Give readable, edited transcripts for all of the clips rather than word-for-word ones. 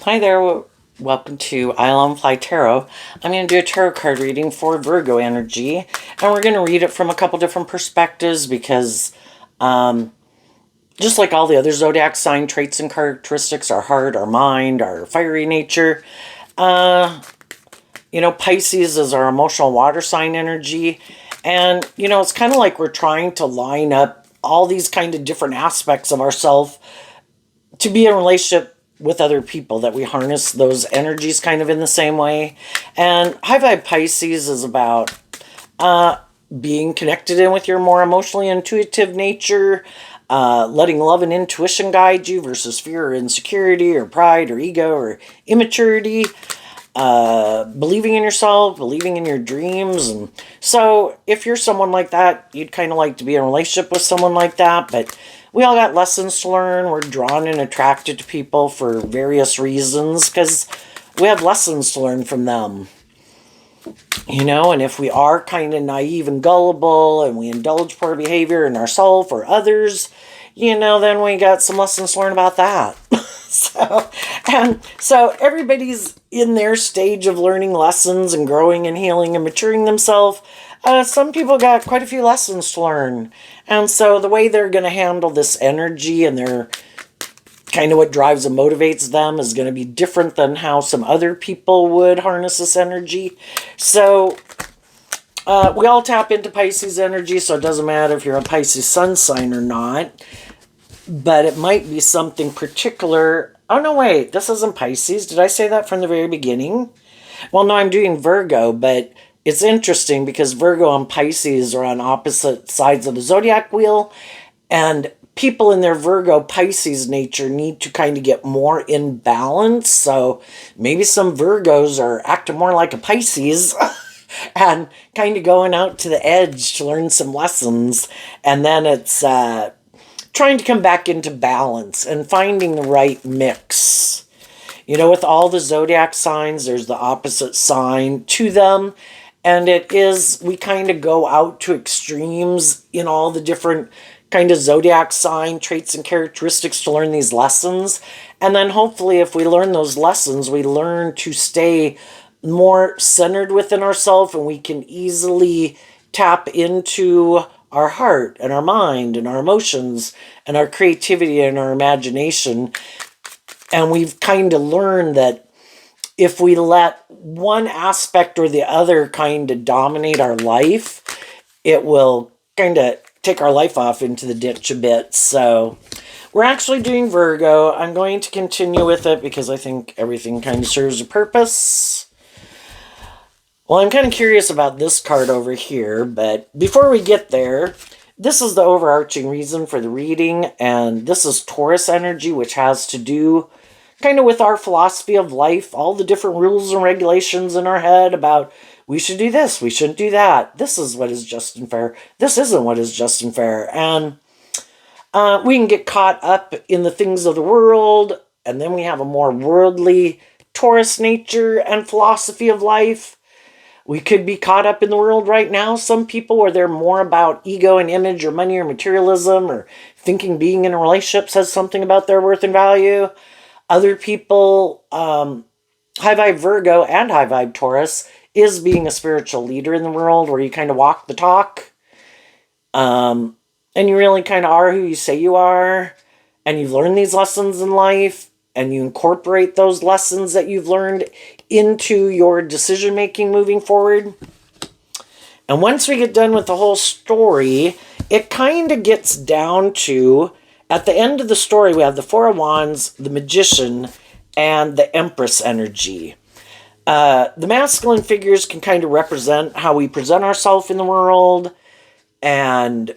Hi there. Welcome to Island Fly Tarot. I'm going to do a tarot card reading for Virgo energy, and we're going to read it from a couple different perspectives because, just like all the other zodiac sign traits and characteristics, our heart, our mind, our fiery nature, Pisces is our emotional water sign energy, and it's kind of like we're trying to line up all these kind of different aspects of ourselves to be in a relationship with other people, that we harness those energies kind of in the same way. And high vibe Pisces is about being connected in with your more emotionally intuitive nature, letting love and intuition guide you versus fear or insecurity or pride or ego or immaturity, believing in yourself, believing in your dreams. And so if you're someone like that, you'd kind of like to be in a relationship with someone like that, but we all got lessons to learn. We're drawn and attracted to people for various reasons because we have lessons to learn from them. And if we are kind of naive and gullible and we indulge poor behavior in ourselves or others, then we got some lessons to learn about that. So everybody's in their stage of learning lessons and growing and healing and maturing themselves. Some people got quite a few lessons to learn. And so the way they're going to handle this energy and their kind of what drives and motivates them is going to be different than how some other people would harness this energy. So we all tap into Pisces energy, so it doesn't matter if you're a Pisces sun sign or not. But it might be something particular. Oh, no, wait. This isn't Pisces. Did I say that from the very beginning? Well, no, I'm doing Virgo, but it's interesting because Virgo and Pisces are on opposite sides of the zodiac wheel, and people in their Virgo Pisces nature need to kind of get more in balance. So maybe some Virgos are acting more like a Pisces and kind of going out to the edge to learn some lessons. And then it's trying to come back into balance and finding the right mix. With all the zodiac signs, there's the opposite sign to them. And we kind of go out to extremes in all the different kind of zodiac sign traits and characteristics to learn these lessons. And then hopefully if we learn those lessons, we learn to stay more centered within ourselves, and we can easily tap into our heart and our mind and our emotions and our creativity and our imagination. And we've kind of learned that if we let one aspect or the other kind of dominate our life, it will kind of take our life off into the ditch a bit. So we're actually doing Virgo. I'm going to continue with it because I think everything kind of serves a purpose. Well, I'm kind of curious about this card over here, but before we get there, this is the overarching reason for the reading, and this is Taurus energy, which has to do kind of with our philosophy of life, all the different rules and regulations in our head about we should do this, we shouldn't do that, this is what is just and fair, this isn't what is just and fair. And we can get caught up in the things of the world, and then we have a more worldly Taurus nature and philosophy of life. We could be caught up in the world right now. Some people where they're more about ego and image or money or materialism or thinking being in a relationship says something about their worth and value. Other people, high vibe Virgo and high vibe Taurus, is being a spiritual leader in the world where you kind of walk the talk. And you really kind of are who you say you are. And you've learned these lessons in life. And you incorporate those lessons that you've learned into your decision making moving forward. And once we get done with the whole story, it kind of gets down to, at the end of the story, we have the Four of Wands, the Magician, and the Empress energy. The masculine figures can kind of represent how we present ourselves in the world and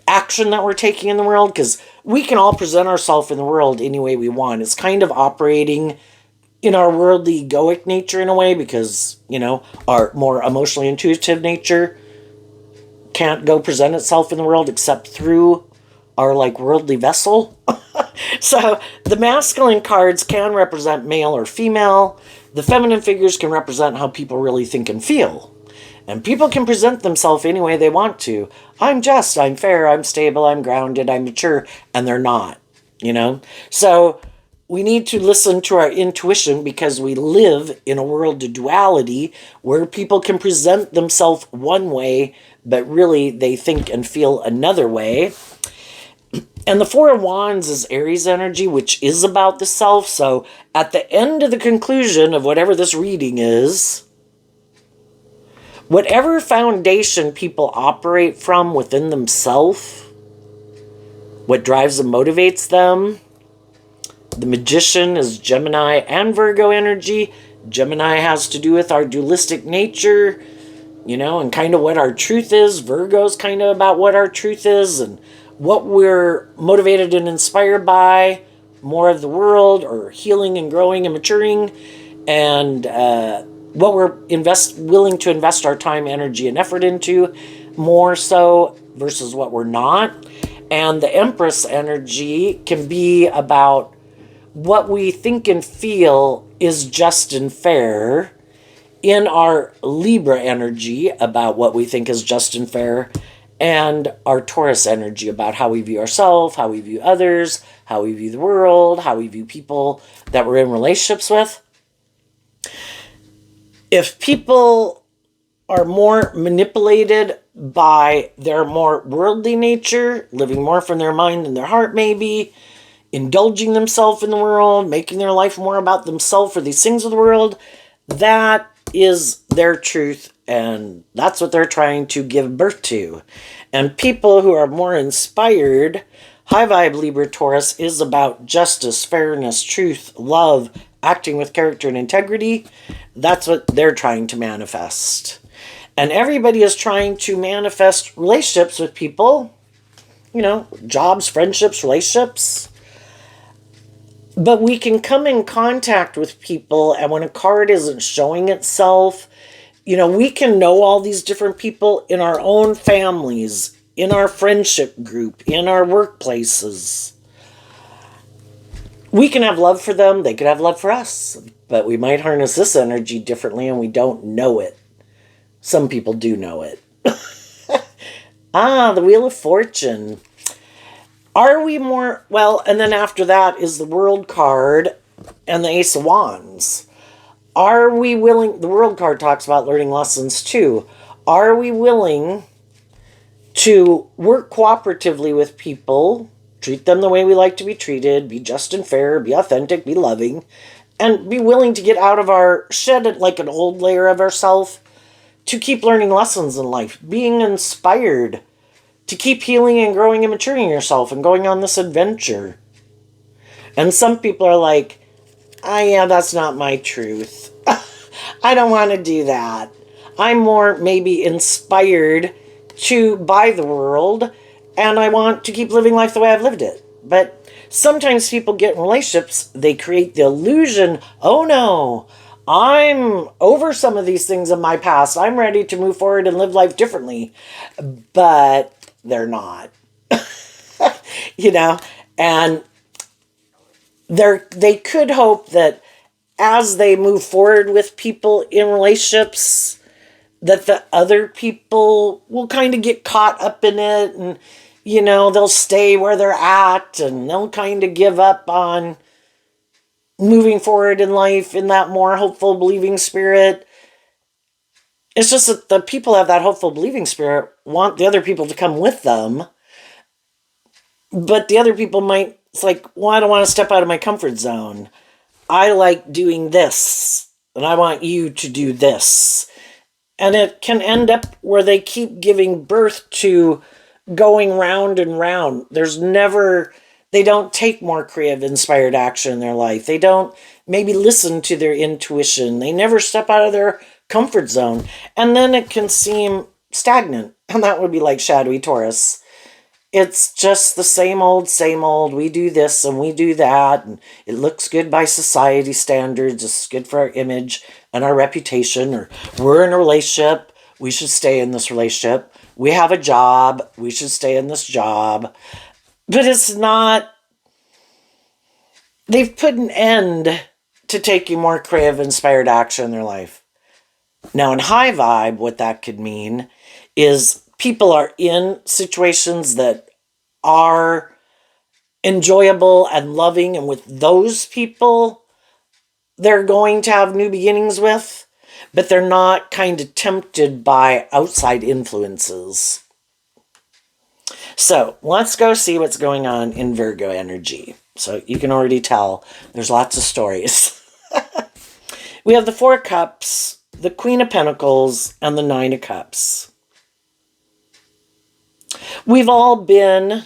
action that we're taking in the world, because we can all present ourselves in the world any way we want. It's kind of operating in our worldly egoic nature in a way, because, our more emotionally intuitive nature can't go present itself in the world except through our worldly vessel. So the masculine cards can represent male or female. The feminine figures can represent how people really think and feel. And people can present themselves any way they want to. I'm just, I'm fair, I'm stable, I'm grounded, I'm mature, and they're not, So we need to listen to our intuition because we live in a world of duality where people can present themselves one way, but really they think and feel another way. And the Four of Wands is Aries energy, which is about the self. So at the end of the conclusion of whatever this reading is, whatever foundation people operate from within themselves, what drives and motivates them, the Magician is Gemini and Virgo energy. Gemini has to do with our dualistic nature, and kind of what our truth is. Virgo's kind of about what our truth is and what we're motivated and inspired by, more of the world or healing and growing and maturing, and what we're willing to invest our time, energy, and effort into more so versus what we're not. And the Empress energy can be about what we think and feel is just and fair, in our Libra energy about what we think is just and fair, and our Taurus energy about how we view ourselves, how we view others, how we view the world, how we view people that we're in relationships with. If people are more manipulated by their more worldly nature, living more from their mind than their heart maybe, indulging themselves in the world, making their life more about themselves or these things of the world, that is their truth, and that's what they're trying to give birth to. And people who are more inspired, high vibe Libra Taurus is about justice, fairness, truth, love, acting with character and integrity. That's what they're trying to manifest. And everybody is trying to manifest relationships with people, jobs, friendships, relationships. But we can come in contact with people, and when a card isn't showing itself, we can know all these different people in our own families, in our friendship group, in our workplaces. We can have love for them, they could have love for us, but we might harness this energy differently and we don't know it. Some people do know it. The Wheel of Fortune. Are we more, and then after that is the World card and the Ace of Wands. Are we willing, the World card talks about learning lessons too. Are we willing to work cooperatively with people, treat them the way we like to be treated, be just and fair, be authentic, be loving, and be willing to get out of our, shed like an old layer of ourselves to keep learning lessons in life, being inspired to keep healing and growing and maturing yourself and going on this adventure. And some people are like, yeah, that's not my truth. I don't want to do that. I'm more maybe inspired to buy the world, and I want to keep living life the way I've lived it. But sometimes people get in relationships, they create the illusion, oh no, I'm over some of these things in my past. I'm ready to move forward and live life differently. But they're not. And they could hope that as they move forward with people in relationships, that the other people will kind of get caught up in it, and they'll stay where they're at, and they'll kind of give up on moving forward in life in that more hopeful, believing spirit. It's just that the people have that hopeful, believing spirit want the other people to come with them, but the other people might, it's like, I don't want to step out of my comfort zone. I like doing this, and I want you to do this. And it can end up where they keep giving birth to going round and round. They don't take more creative, inspired action in their life. They don't maybe listen to their intuition. They never step out of their comfort zone. And then it can seem stagnant. And that would be like shadowy Taurus. It's just the same old, same old. We do this and we do that. And it looks good by society standards. It's good for our image and our reputation. Or we're in a relationship. We should stay in this relationship. We have a job. We should stay in this job. But it's not. They've put an end to taking more creative, inspired action in their life. Now, in high vibe, what that could mean is people are in situations that are enjoyable and loving, and with those people, they're going to have new beginnings with, but they're not kind of tempted by outside influences. So let's go see what's going on in Virgo energy. So you can already tell there's lots of stories. We have the Four of Cups, the Queen of Pentacles, and the Nine of Cups. We've all been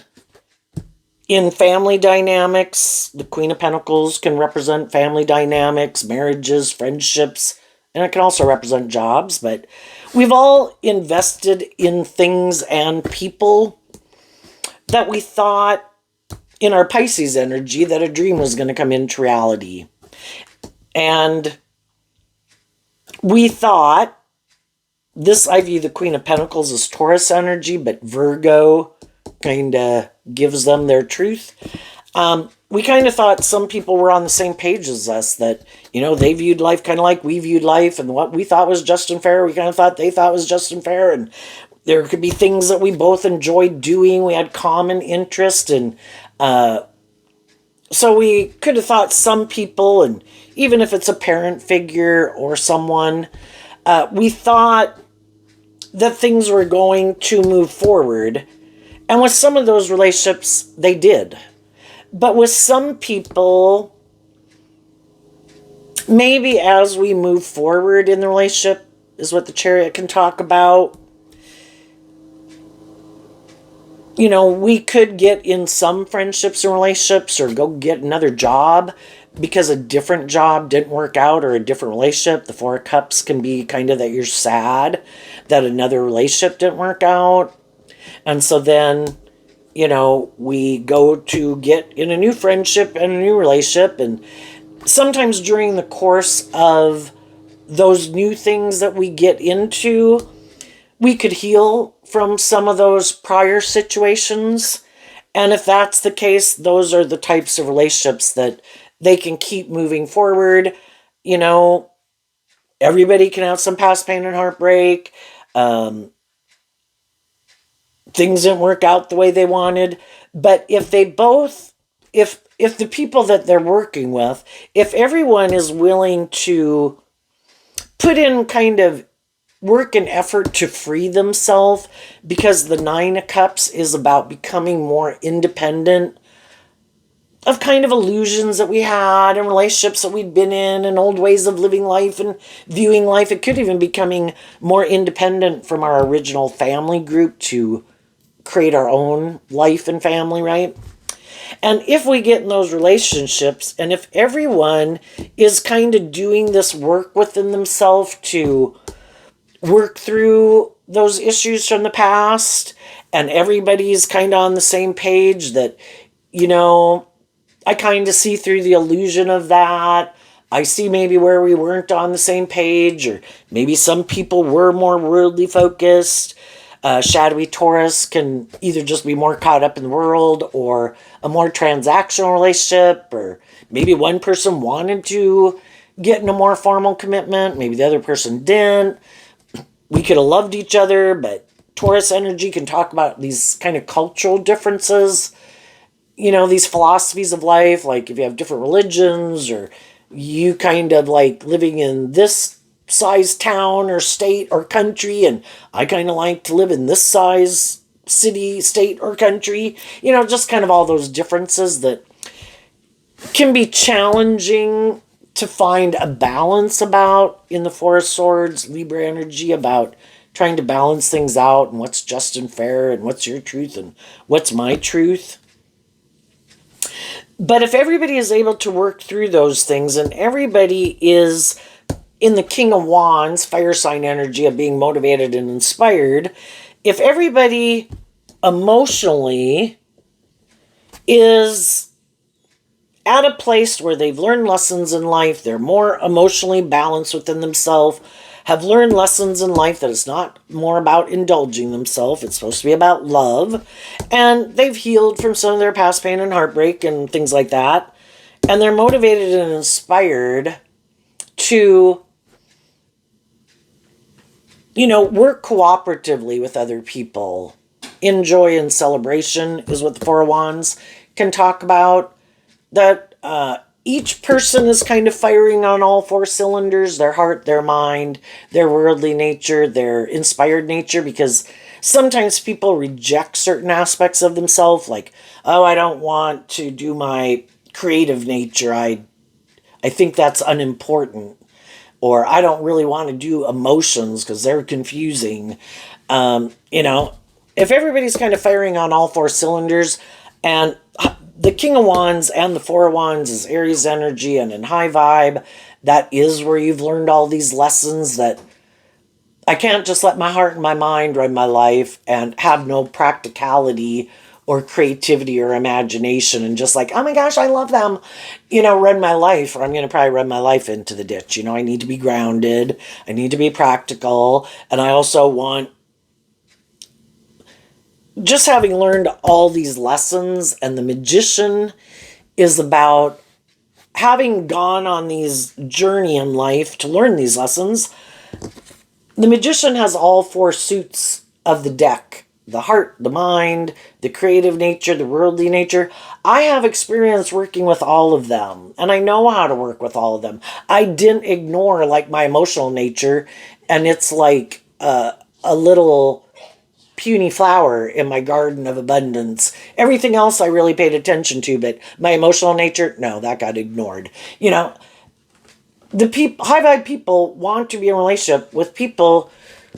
in family dynamics. The Queen of Pentacles can represent family dynamics, marriages, friendships, and it can also represent jobs. But we've all invested in things and people that we thought in our Pisces energy that a dream was going to come into reality. And we thought, I view the Queen of Pentacles as Taurus energy, but Virgo kind of gives them their truth. We kind of thought some people were on the same page as us, that, they viewed life kind of like we viewed life, and what we thought was just and fair, we kind of thought they thought was just and fair, and there could be things that we both enjoyed doing. We had common interest, and so we could have thought some people, and even if it's a parent figure or someone, we thought that things were going to move forward. And with some of those relationships, they did. But with some people, maybe as we move forward in the relationship, is what the Chariot can talk about. We could get in some friendships and relationships or go get another job because a different job didn't work out, or a different relationship. The Four of Cups can be kind of that you're sad that another relationship didn't work out. And so then, we go to get in a new friendship and a new relationship. And sometimes during the course of those new things that we get into, we could heal from some of those prior situations. And if that's the case, those are the types of relationships that they can keep moving forward. Everybody can have some past pain and heartbreak. Things didn't work out the way they wanted. But if they both, if the people that they're working with, if everyone is willing to put in kind of work and effort to free themselves, because the Nine of Cups is about becoming more independent of kind of illusions that we had and relationships that we'd been in and old ways of living life and viewing life. It could even becoming more independent from our original family group to create our own life and family, right? And if we get in those relationships, and if everyone is kind of doing this work within themselves to work through those issues from the past, and everybody's kind of on the same page that, I kind of see through the illusion of that. I see maybe where we weren't on the same page, or maybe some people were more worldly focused. Shadowy Taurus can either just be more caught up in the world, or a more transactional relationship, or maybe one person wanted to get in a more formal commitment, maybe the other person didn't. We could have loved each other, but Taurus energy can talk about these kind of cultural differences, these philosophies of life, like if you have different religions, or you kind of like living in this size town or state or country, and I kind of like to live in this size city, state, or country. Just kind of all those differences that can be challenging to find a balance about in the Four of Swords, Libra energy, about trying to balance things out and what's just and fair and what's your truth and what's my truth. But if everybody is able to work through those things, and everybody is in the King of Wands, fire sign energy of being motivated and inspired, if everybody emotionally is at a place where they've learned lessons in life, they're more emotionally balanced within themselves, have learned lessons in life that it's not more about indulging themselves, it's supposed to be about love, and they've healed from some of their past pain and heartbreak and things like that, and they're motivated and inspired to work cooperatively with other people. In joy and celebration is what the Four of Wands can talk about that each person is kind of firing on all four cylinders, their heart, their mind, their worldly nature, their inspired nature, because sometimes people reject certain aspects of themselves, like, oh, I don't want to do my creative nature. I think that's unimportant. Or I don't really want to do emotions because they're confusing. You know, if everybody's kind of firing on all four cylinders, and the King of Wands and the Four of Wands is Aries energy and in high vibe, that is where you've learned all these lessons that I can't just let my heart and my mind run my life and have no practicality or creativity or imagination and just like, oh my gosh, I love them, run my life, or I'm going to probably run my life into the ditch. I need to be grounded. I need to be practical. And I also want, just having learned all these lessons, and the Magician is about having gone on these journey in life to learn these lessons. The Magician has all four suits of the deck: the heart, the mind, the creative nature, the worldly nature. I have experience working with all of them, and I know how to work with all of them. I didn't ignore like my emotional nature, and it's like a little puny flower in my garden of abundance. Everything else I really paid attention to, but my emotional nature, no, that got ignored. The high vibe people want to be in a relationship with people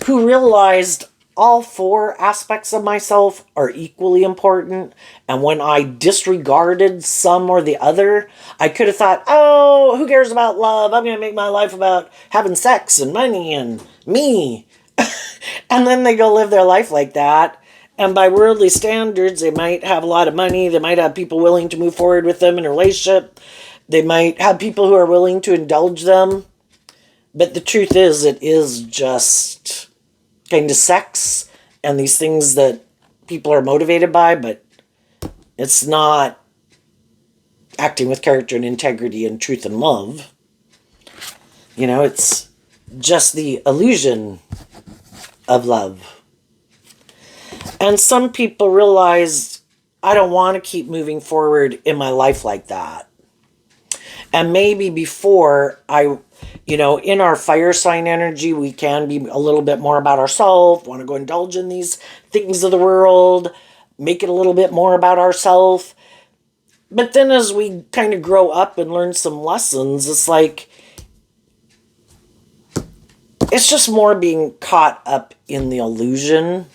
who realized all four aspects of myself are equally important. And when I disregarded some or the other, I could have thought, oh, who cares about love? I'm going to make my life about having sex and money and me. And then they go live their life like that. And by worldly standards, they might have a lot of money. They might have people willing to move forward with them in a relationship. They might have people who are willing to indulge them. But the truth is, it is just kind of sex and these things that people are motivated by, but it's not acting with character and integrity and truth and love. It's just the illusion of love. And some people realize, I don't want to keep moving forward in my life like that. And maybe before in our fire sign energy, we can be a little bit more about ourselves, want to go indulge in these things of the world, make it a little bit more about ourselves. But then as we kind of grow up and learn some lessons, it's like, it's just more being caught up in the illusion.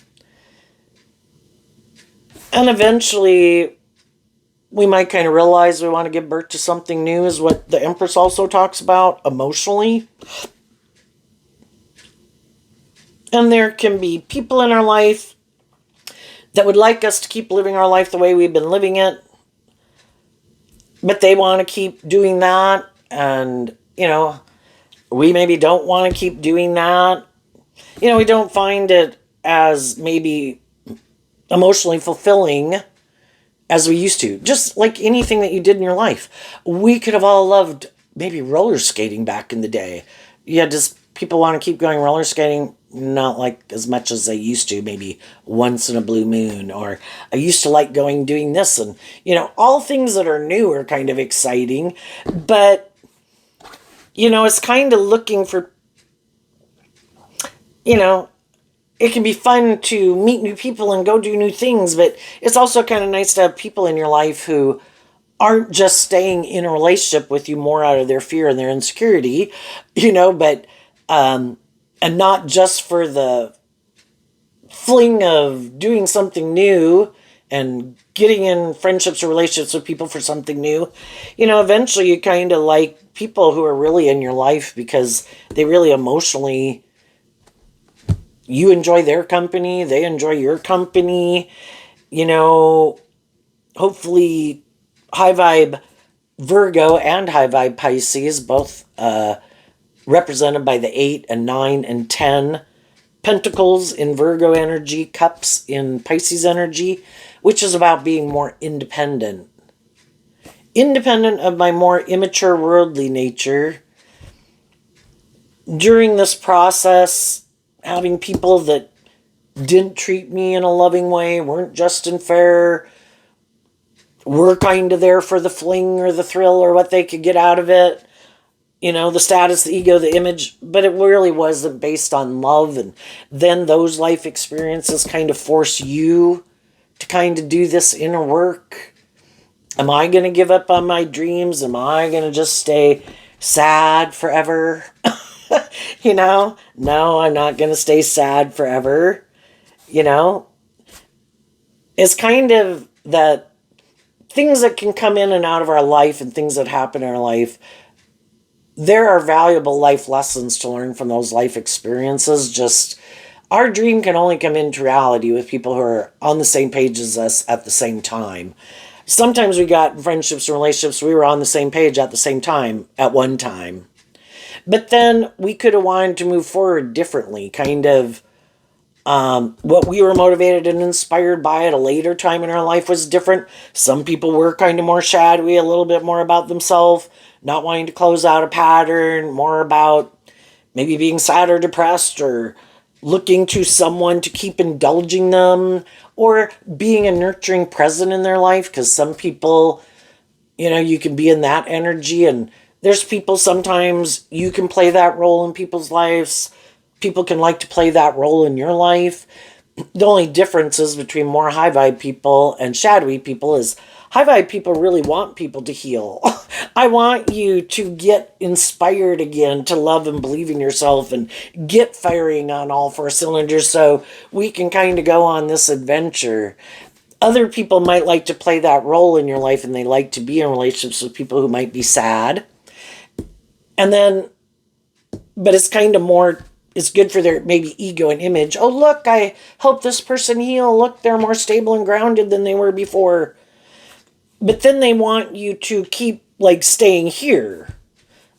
And eventually, we might kind of realize we want to give birth to something new, is what the Empress also talks about emotionally. And there can be people in our life that would like us to keep living our life the way we've been living it, but they want to keep doing that, and, we maybe don't want to keep doing that. We don't find it as maybe emotionally fulfilling as we used to. Just like anything that you did in your life. We could have all loved maybe roller skating back in the day. Yeah, just people want to keep going roller skating, not like as much as they used to, maybe once in a blue moon. Or I used to like doing this, and all things that are new are kind of exciting. But it's kind of looking for, it can be fun to meet new people and go do new things, but it's also kind of nice to have people in your life who aren't just staying in a relationship with you more out of their fear and their insecurity, but, and not just for the fling of doing something new and getting in friendships or relationships with people for something new. Eventually you kind of like people who are really in your life because they really emotionally, you enjoy their company, they enjoy your company. Hopefully high vibe Virgo and high vibe Pisces, both represented by the 8 and 9 and 10 pentacles in Virgo energy, cups in Pisces energy, which is about being more independent. Independent of my more immature worldly nature. During this process, having people that didn't treat me in a loving way, weren't just and fair, were kind of there for the fling or the thrill or what they could get out of it. The status, the ego, the image, but it really wasn't based on love. And then those life experiences kind of force you to kind of do this inner work. Am I going to give up on my dreams? Am I going to just stay sad forever? No, I'm not going to stay sad forever. It's kind of that things that can come in and out of our life and things that happen in our life. There are valuable life lessons to learn from those life experiences. Just our dream can only come into reality with people who are on the same page as us at the same time. Sometimes we got in friendships and relationships, we were on the same page at the same time at one time. But then we could have wanted to move forward differently, kind of what we were motivated and inspired by at a later time in our life was different. Some people were kind of more shadowy, a little bit more about themselves, not wanting to close out a pattern, more about maybe being sad or depressed or looking to someone to keep indulging them or being a nurturing presence in their life. Because some people, you can be in that energy, and there's people sometimes you can play that role in people's lives. People can like to play that role in your life. The only differences between more high vibe people and shadowy people is high vibe people really want people to heal. I want you to get inspired again to love and believe in yourself and get firing on all four cylinders so we can kind of go on this adventure. Other people might like to play that role in your life, and they like to be in relationships with people who might be sad. And then, but it's kind of more, it's good for their maybe ego and image. Oh, look, I helped this person heal. Look, they're more stable and grounded than they were before. But then they want you to keep staying here.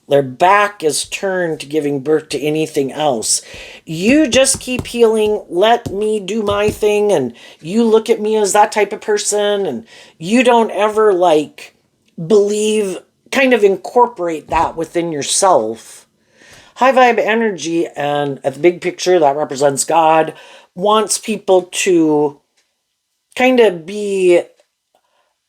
Their back is turned to giving birth to anything else. You just keep healing. Let me do my thing. And you look at me as that type of person. And you don't ever believe, kind of incorporate that within yourself. High vibe energy, and at the big picture that represents God, wants people to kind of be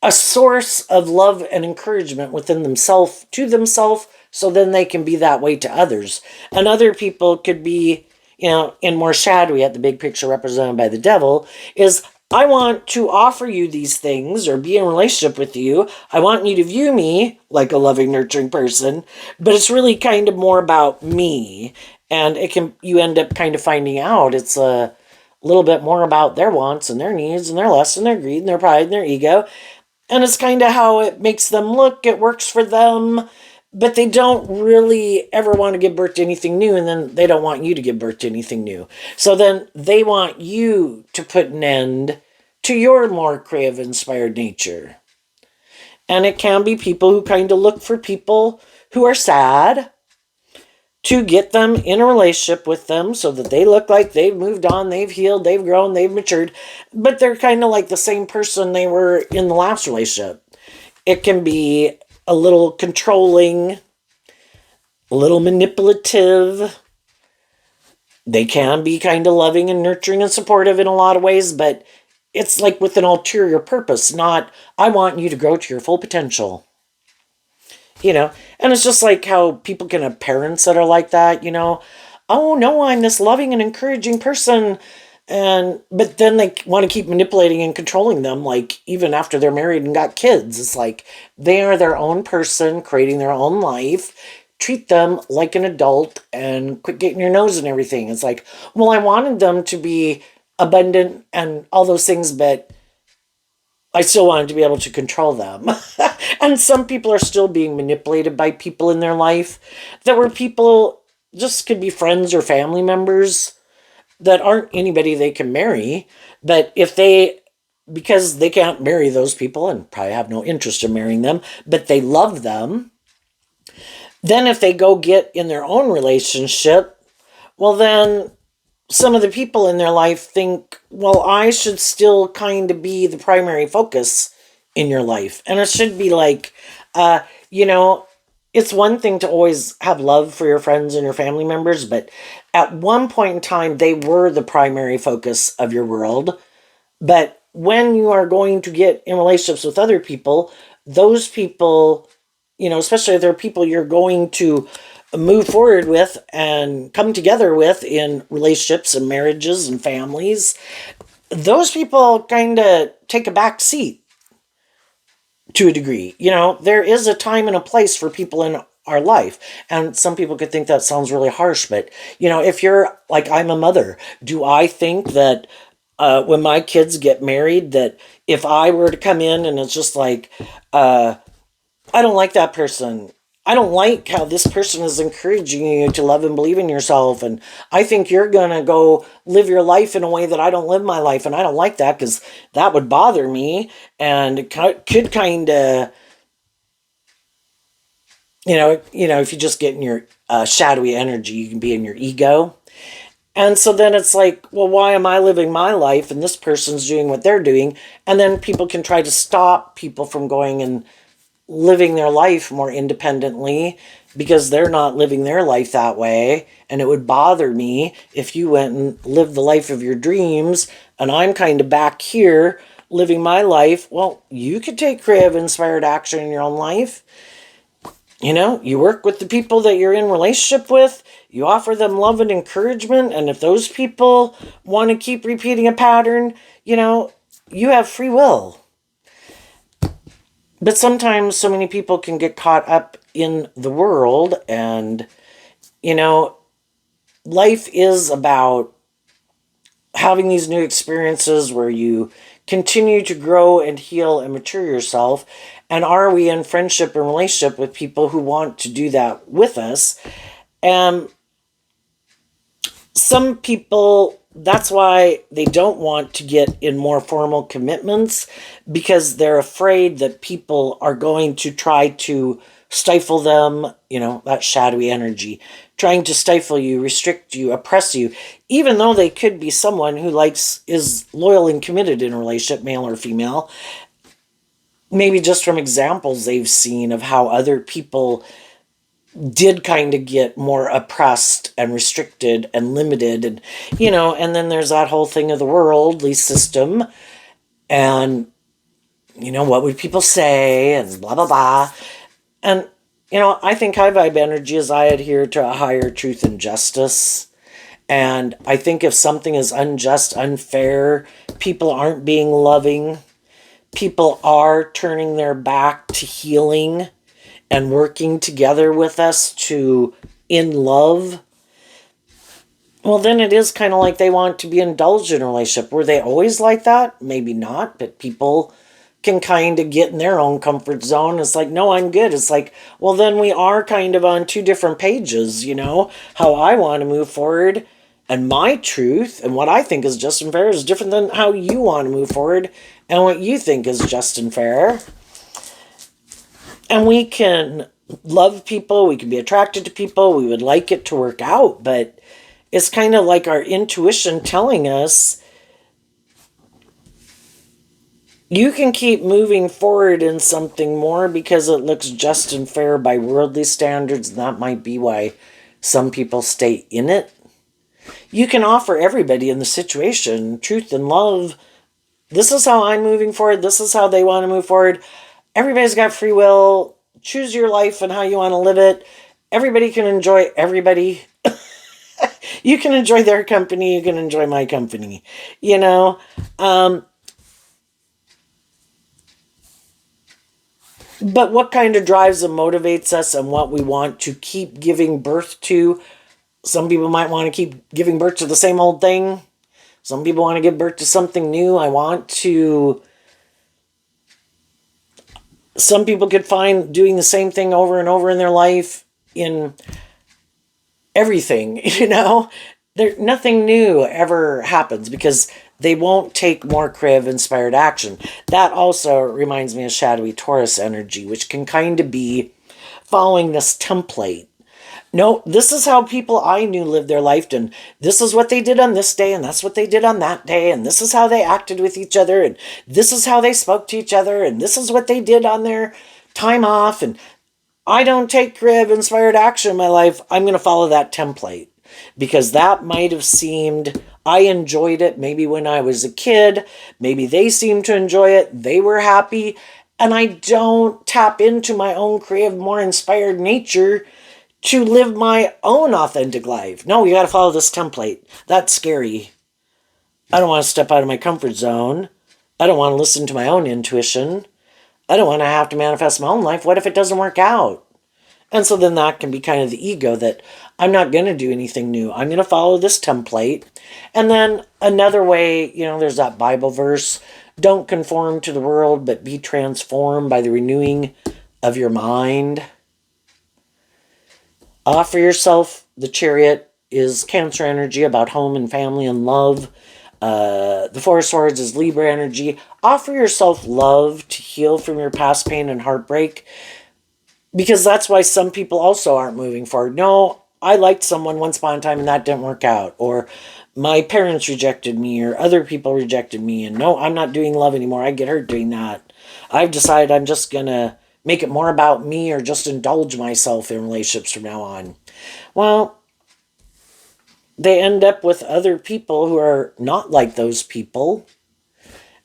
a source of love and encouragement within themselves, to themselves, so then they can be that way to others. And other people could be, in more shadowy, at the big picture represented by the devil, is I want to offer you these things or be in a relationship with you. I want you to view me like a loving, nurturing person, but it's really kind of more about me. And you end up kind of finding out it's a little bit more about their wants and their needs and their lust and their greed and their pride and their ego. And it's kind of how it makes them look. It works for them, but they don't really ever want to give birth to anything new, and then they don't want you to give birth to anything new. So then they want you to put an end to your more creative, inspired nature. And it can be people who kind of look for people who are sad to get them in a relationship with them so that they look like they've moved on, they've healed, they've grown, they've matured, but they're kind of like the same person they were in the last relationship. It can be a little controlling, a little manipulative. They can be kind of loving and nurturing and supportive in a lot of ways, but it's with an ulterior purpose, not, I want you to grow to your full potential. And it's just like how people can have parents that are like that, oh no, I'm this loving and encouraging person. But then they want to keep manipulating and controlling them, even after they're married and got kids. It's they are their own person, creating their own life. Treat them like an adult and quit getting your nose and everything. It's well, I wanted them to be abundant and all those things, but I still wanted to be able to control them. And some people are still being manipulated by people in their life that were people, just could be friends or family members that aren't anybody they can marry. But because they can't marry those people and probably have no interest in marrying them, but they love them, then if they go get in their own relationship, well then some of the people in their life think, well, I should still kind of be the primary focus in your life. And it should be it's one thing to always have love for your friends and your family members, but at one point in time, they were the primary focus of your world. But when you are going to get in relationships with other people, those people, especially if they're people you're going to move forward with and come together with in relationships and marriages and families, those people kind of take a back seat to a degree. There is a time and a place for people in our life. And some people could think that sounds really harsh, but if you're like, I'm a mother, do I think that when my kids get married, that if I were to come in and it's just like, I don't like that person. I don't like how this person is encouraging you to love and believe in yourself. And I think you're going to go live your life in a way that I don't live my life. And I don't like that because that would bother me. And it could kind of, if you just get in your shadowy energy, you can be in your ego. And so then it's like, well, why am I living my life and this person's doing what they're doing? And then people can try to stop people from going and living their life more independently because they're not living their life that way. And it would bother me if you went and lived the life of your dreams and I'm kind of back here living my life. Well, you could take creative inspired action in your own life. You work with the people that you're in relationship with, you offer them love and encouragement, and if those people want to keep repeating a pattern, you have free will. But sometimes so many people can get caught up in the world, and, life is about having these new experiences where you continue to grow and heal and mature yourself. And are we in friendship and relationship with people who want to do that with us? And some people, that's why they don't want to get in more formal commitments, because they're afraid that people are going to try to stifle them, that shadowy energy, trying to stifle you, restrict you, oppress you, even though they could be someone who is loyal and committed in a relationship, male or female. Maybe just from examples they've seen of how other people did kind of get more oppressed and restricted and limited, and and then there's that whole thing of the worldly system, and what would people say, and blah blah blah. And I think high vibe energy is I adhere to a higher truth and justice. And I think if something is unjust, unfair, people aren't being loving, people are turning their back to healing and working together with us to in love, well, then it is kind of like they want to be indulged in a relationship. Were they always like that? Maybe not, but people can kind of get in their own comfort zone. It's like, no, I'm good. It's like, well, then we are kind of on two different pages, how I want to move forward and my truth and what I think is just and fair is different than how you want to move forward and what you think is just and fair. And we can love people, we can be attracted to people, we would like it to work out, but it's kind of like our intuition telling us you can keep moving forward in something more because it looks just and fair by worldly standards, and that might be why some people stay in it. You can offer everybody in the situation truth and love. This is how I'm moving forward. This is how they want to move forward. Everybody's got free will. Choose your life and how you want to live it. Everybody can enjoy everybody. You can enjoy their company. You can enjoy my company. But what kind of drives and motivates us and what we want to keep giving birth to? Some people might want to keep giving birth to the same old thing. Some people want to give birth to something new. Some people could find doing the same thing over and over in their life in everything, Nothing new ever happens because they won't take more creative inspired action. That also reminds me of shadowy Taurus energy, which can kind of be following this template. No, this is how people I knew lived their life, and this is what they did on this day, and that's what they did on that day, and this is how they acted with each other, and this is how they spoke to each other, and this is what they did on their time off, and I don't take creative inspired action in my life. I'm going to follow that template. because that might have seemed, I enjoyed it maybe when I was a kid. Maybe they seemed to enjoy it. They were happy. And I don't tap into my own creative, more inspired nature to live my own authentic life. No, you got to follow this template. That's scary. I don't want to step out of my comfort zone. I don't want to listen to my own intuition. I don't want to have to manifest my own life. What if it doesn't work out? And so then that can be kind of the ego that I'm not going to do anything new. I'm going to follow this template. And then another way, there's that Bible verse, don't conform to the world, but be transformed by the renewing of your mind. Offer yourself, the Chariot is Cancer energy about home and family and love. The Four of Swords is Libra energy. Offer yourself love to heal from your past pain and heartbreak. Because that's why some people also aren't moving forward. No, I liked someone once upon a time and that didn't work out. Or my parents rejected me or other people rejected me. And no, I'm not doing love anymore. I get hurt doing that. I've decided I'm just going to make it more about me or just indulge myself in relationships from now on. Well, they end up with other people who are not like those people.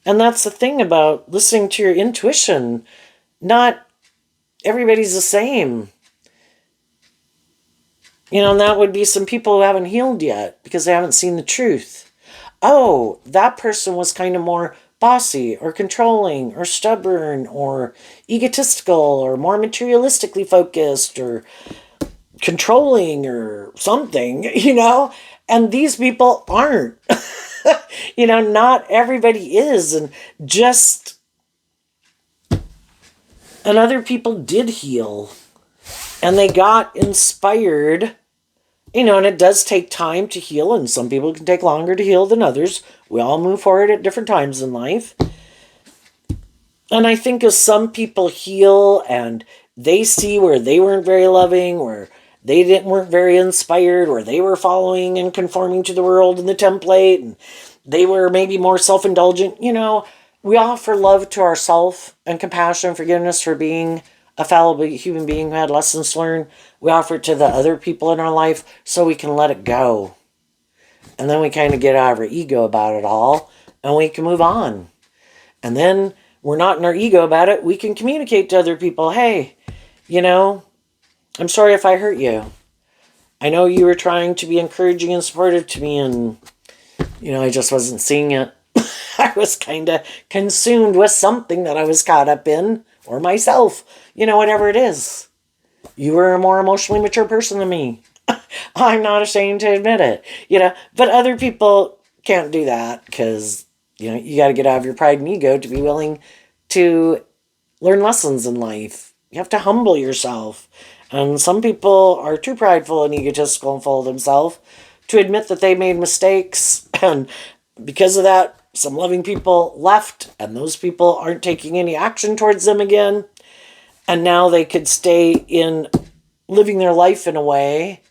And that's the thing about listening to your intuition. Not everybody's the same. And that would be some people who haven't healed yet because they haven't seen the truth. Oh, that person was kind of more bossy or controlling or stubborn or egotistical or more materialistically focused or controlling or something, and these people aren't. Not everybody is. And other people did heal and they got inspired, and it does take time to heal, and some people can take longer to heal than others. We all move forward at different times in life. And I think as some people heal and they see where they weren't very loving, where they weren't very inspired, where they were following and conforming to the world and the template, and they were maybe more self-indulgent, we offer love to ourselves and compassion and forgiveness for being a fallible human being who had lessons to learn. We offer it to the other people in our life so we can let it go. And then we kind of get out of our ego about it all and we can move on. And then we're not in our ego about it. We can communicate to other people, hey, I'm sorry if I hurt you. I know you were trying to be encouraging and supportive to me and, I just wasn't seeing it. I was kind of consumed with something that I was caught up in, or myself, whatever it is. You were a more emotionally mature person than me. I'm not ashamed to admit it, but other people can't do that because, you got to get out of your pride and ego to be willing to learn lessons in life. You have to humble yourself. And some people are too prideful and egotistical and full of themselves to admit that they made mistakes. And because of that, some loving people left, and those people aren't taking any action towards them again. And now they could stay in living their life in a way,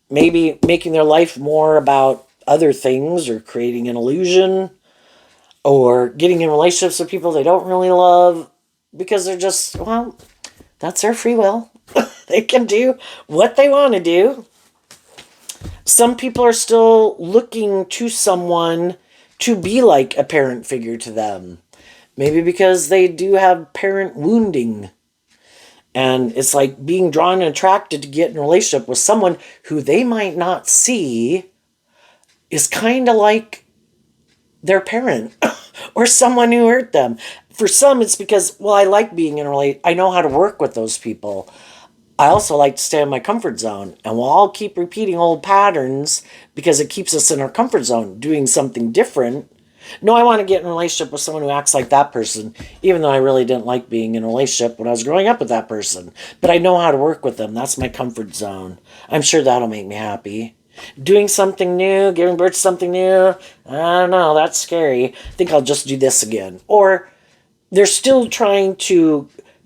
maybe making their life more about other things or creating an illusion or getting in relationships with people they don't really love because they're just, that's their free will. They can do what they want to do. Some people are still looking to someone to be like a parent figure to them. Maybe because they do have parent wounding. And it's like being drawn and attracted to get in a relationship with someone who they might not see is kind of like their parent or someone who hurt them. For some, it's because, I like being in a relationship. I know how to work with those people. I also like to stay in my comfort zone. And we'll all keep repeating old patterns because it keeps us in our comfort zone, doing something different. No, I want to get in a relationship with someone who acts like that person, even though I really didn't like being in a relationship when I was growing up with that person. But I know how to work with them. That's my comfort zone. I'm sure that'll make me happy. Doing something new, giving birth to something new, I don't know, that's scary. I think I'll just do this again. Or they're still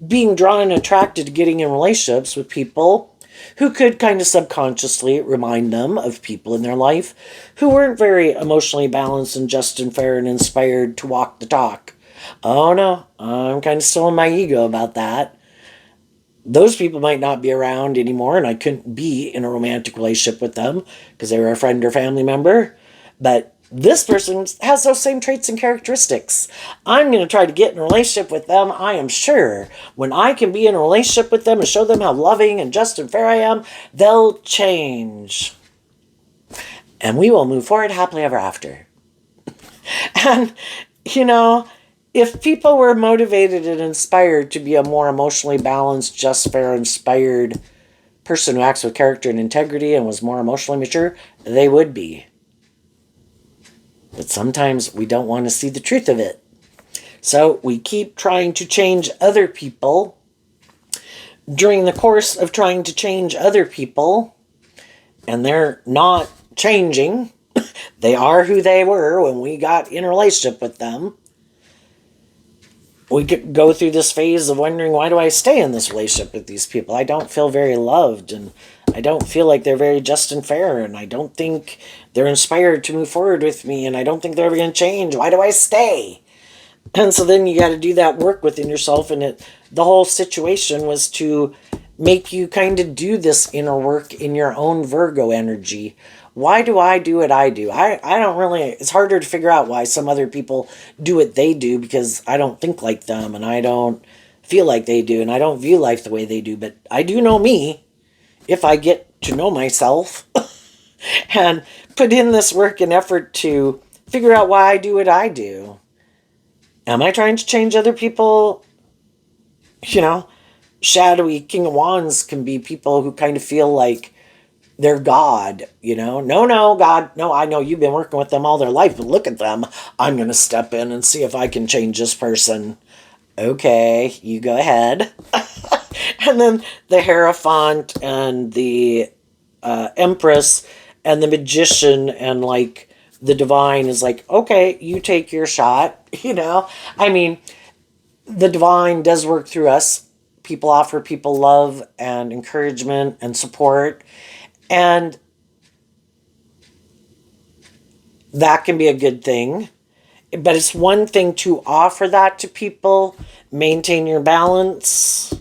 being drawn and attracted to getting in relationships with people who could kind of subconsciously remind them of people in their life who weren't very emotionally balanced and just and fair and inspired to walk the talk. Oh no, I'm kind of still in my ego about that. those people might not be around anymore, and I couldn't be in a romantic relationship with them because they were a friend or family member. But this person has those same traits and characteristics. I'm going to try to get in a relationship with them. I am sure when I can be in a relationship with them and show them how loving and just and fair I am, they'll change. And we will move forward happily ever after. And, you know, if people were motivated and inspired to be a more emotionally balanced, just, fair, inspired person who acts with character and integrity and was more emotionally mature, they would be. But sometimes we don't want to see the truth of it. So we keep trying to change other people. During the course of trying to change other people, and they're not changing, they are who they were when we got in a relationship with them. We could go through this phase of wondering, why do I stay in this relationship with these people? I don't feel very loved, and I don't feel like they're very just and fair, and I don't think they're inspired to move forward with me, and I don't think they're ever going to change. Why do I stay? And so then you got to do that work within yourself, and the whole situation was to make you kind of do this inner work in your own Virgo energy. Why do I do what I do? I don't really, it's harder to figure out why some other people do what they do, because I don't think like them, and I don't feel like they do, and I don't view life the way they do. But I do know me if I get to know myself and put in this work and effort to figure out why I do what I do. Am I trying to change other people? You know, shadowy King of Wands can be people who kind of feel like they're God, you know. No, God, no, I know you've been working with them all their life, but look at them. I'm going to step in and see if I can change this person. Okay, you go ahead. And then the Hierophant and the Empress and the Magician and like the Divine is like, okay, you take your shot, you know. I mean, the Divine does work through us. People offer people love and encouragement and support. And that can be a good thing. But it's one thing to offer that to people, maintain your balance.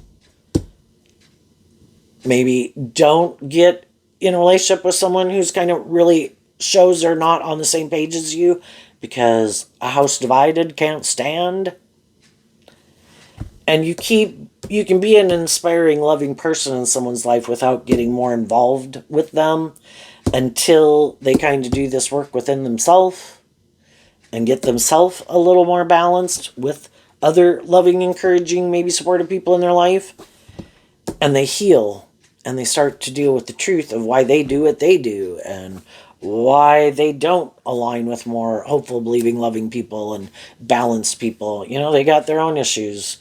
Maybe don't get in a relationship with someone who's kind of really shows they're not on the same page as you, because a house divided can't stand. And you can be an inspiring, loving person in someone's life without getting more involved with them until they kind of do this work within themselves and get themselves a little more balanced with other loving, encouraging, maybe supportive people in their life. And they heal and they start to deal with the truth of why they do what they do and why they don't align with more hopeful, believing, loving people and balanced people. You know, they got their own issues.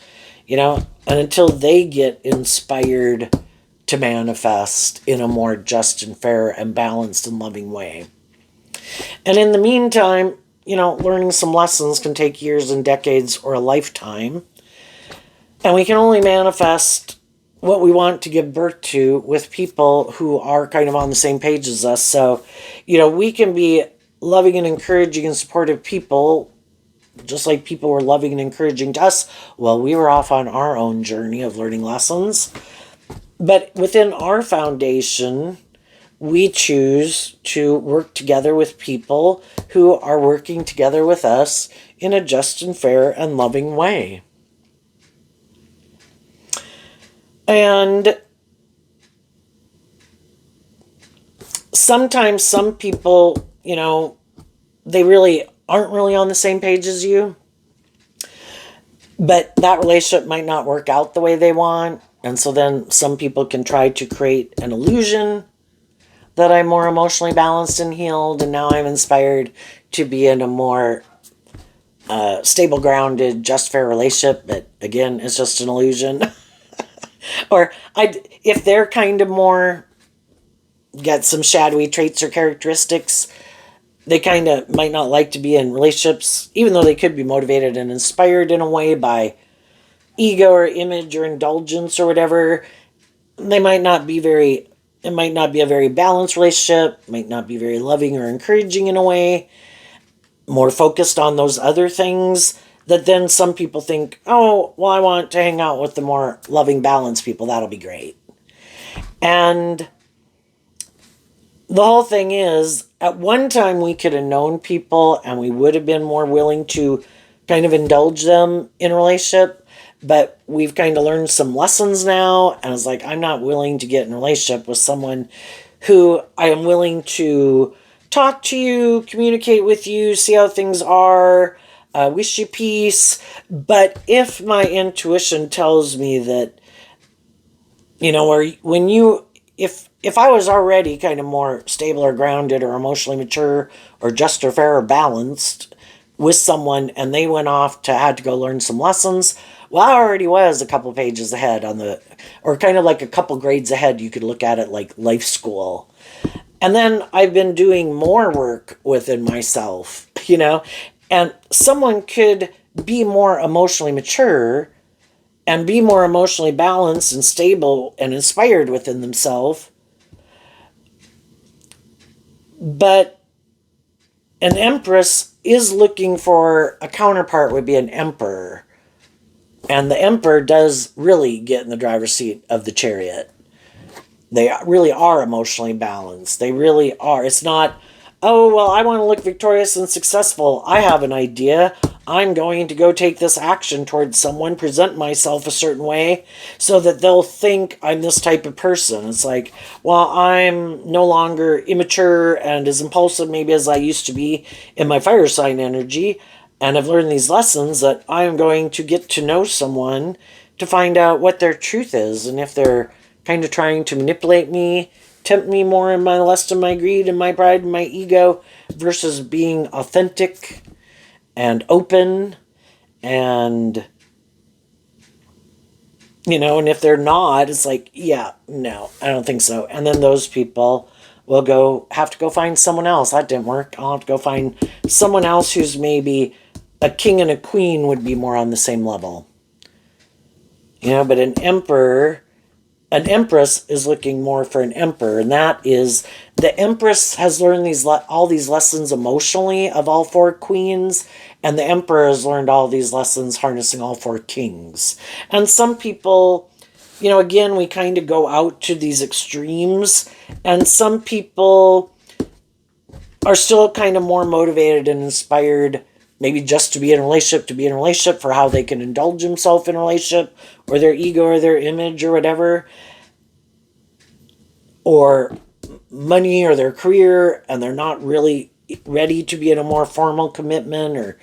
You know, and until they get inspired to manifest in a more just and fair and balanced and loving way. And in the meantime, you know, learning some lessons can take years and decades or a lifetime. And we can only manifest what we want to give birth to with people who are kind of on the same page as us. So, you know, we can be loving and encouraging and supportive people just like people were loving and encouraging to us while we were off on our own journey of learning lessons. But within our foundation, we choose to work together with people who are working together with us in a just and fair and loving way. And sometimes some people, you know, they really aren't really on the same page as you, but that relationship might not work out the way they want. And so then some people can try to create an illusion that I'm more emotionally balanced and healed, and now I'm inspired to be in a more stable, grounded, just, fair relationship. But again, it's just an illusion. Or if they're kind of more, got some shadowy traits or characteristics, they kind of might not like to be in relationships, even though they could be motivated and inspired in a way by ego or image or indulgence or whatever. They might not be very, it might not be a very balanced relationship, might not be very loving or encouraging in a way, more focused on those other things that then some people think, oh, well, I want to hang out with the more loving, balanced people. That'll be great. And the whole thing is, at one time we could have known people and we would have been more willing to kind of indulge them in a relationship. But we've kind of learned some lessons now. And it's like, I'm not willing to get in a relationship with someone who I am willing to talk to you, communicate with you, see how things are, wish you peace. But if my intuition tells me that, or when you, if I was already kind of more stable or grounded or emotionally mature or just or fair or balanced with someone and they went off to had to go learn some lessons, well, I already was a couple pages ahead or kind of like a couple grades ahead. You could look at it like life school. And then I've been doing more work within myself, and someone could be more emotionally mature and be more emotionally balanced and stable and inspired within themselves. But an empress is looking for a counterpart, would be an emperor. And the emperor does really get in the driver's seat of the chariot. They really are emotionally balanced. They really are. It's not, oh, well, I want to look victorious and successful. I have an idea. I'm going to go take this action towards someone, present myself a certain way so that they'll think I'm this type of person. It's like, well, I'm no longer immature and as impulsive maybe as I used to be in my fire sign energy. And I've learned these lessons that I'm going to get to know someone to find out what their truth is. And if they're kind of trying to manipulate me, tempt me more in my lust and my greed and my pride and my ego versus being authentic and open and, and if they're not, it's like, yeah, no, I don't think so. And then those people will have to go find someone else. That didn't work. I'll have to go find someone else who's maybe a king and a queen would be more on the same level. But an empress is looking more for an emperor, and that is the empress has learned all these lessons emotionally of all four queens, and the emperor has learned all these lessons harnessing all four kings. And some people, again, we kind of go out to these extremes, and some people are still kind of more motivated and inspired maybe just to be in a relationship for how they can indulge themselves in a relationship or their ego or their image or whatever, or money or their career, and they're not really ready to be in a more formal commitment or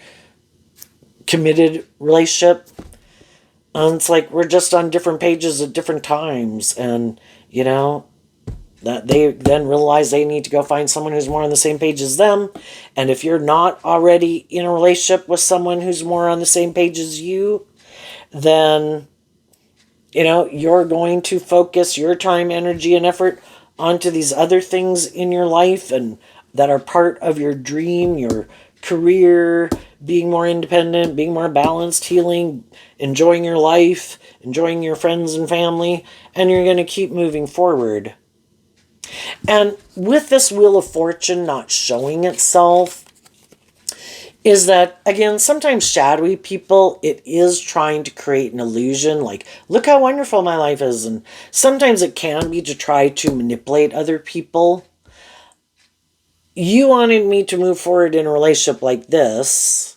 committed relationship. And it's like we're just on different pages at different times, and that they then realize they need to go find someone who's more on the same page as them. And if you're not already in a relationship with someone who's more on the same page as you, then you're going to focus your time, energy, and effort onto these other things in your life and that are part of your dream, your career, being more independent, being more balanced, healing, enjoying your life, enjoying your friends and family, and you're going to keep moving forward. And with this Wheel of Fortune not showing itself, is that, again, sometimes shadowy people, it is trying to create an illusion, like, look how wonderful my life is. And sometimes it can be to try to manipulate other people. You wanted me to move forward in a relationship like this,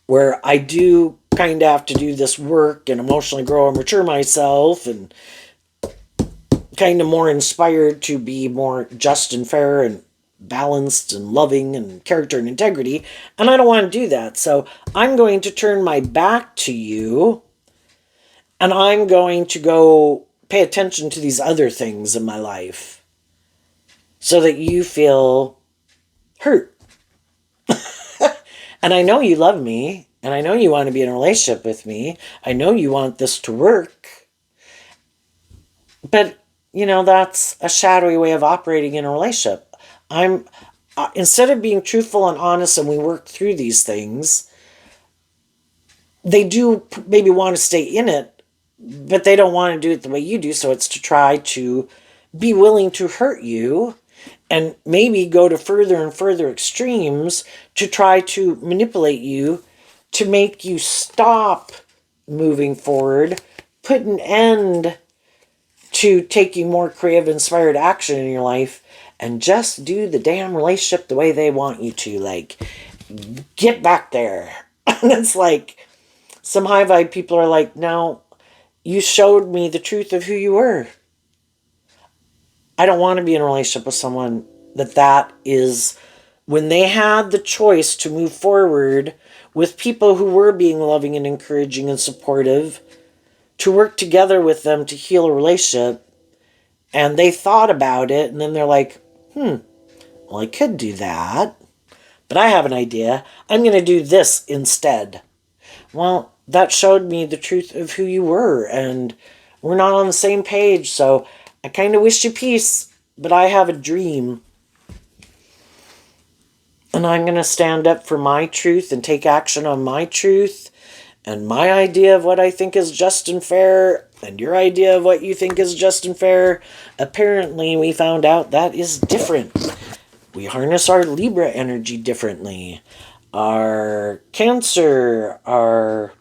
where I do kind of have to do this work and emotionally grow and mature myself and kind of more inspired to be more just and fair and balanced and loving and character and integrity, and I don't want to do that. So I'm going to turn my back to you, and I'm going to go pay attention to these other things in my life so that you feel hurt. And I know you love me, and I know you want to be in a relationship with me. I know you want this to work. But, that's a shadowy way of operating in a relationship. Instead of being truthful and honest and we work through these things, they do maybe want to stay in it, but they don't want to do it the way you do. So it's to try to be willing to hurt you and maybe go to further and further extremes to try to manipulate you to make you stop moving forward, put an end to taking more creative, inspired action in your life, and just do the damn relationship the way they want you to. Like, get back there. And it's like, some high vibe people are like, no, you showed me the truth of who you were. I don't want to be in a relationship with someone that is, when they had the choice to move forward with people who were being loving and encouraging and supportive, to work together with them to heal a relationship, and they thought about it, and then they're like, well, I could do that, but I have an idea. I'm going to do this instead. Well, that showed me the truth of who you were, and we're not on the same page, so I kind of wish you peace, but I have a dream. And I'm going to stand up for my truth and take action on my truth and my idea of what I think is just and fair and your idea of what you think is just and fair. Apparently, we found out that is different. We harness our Libra energy differently. Our Cancer, our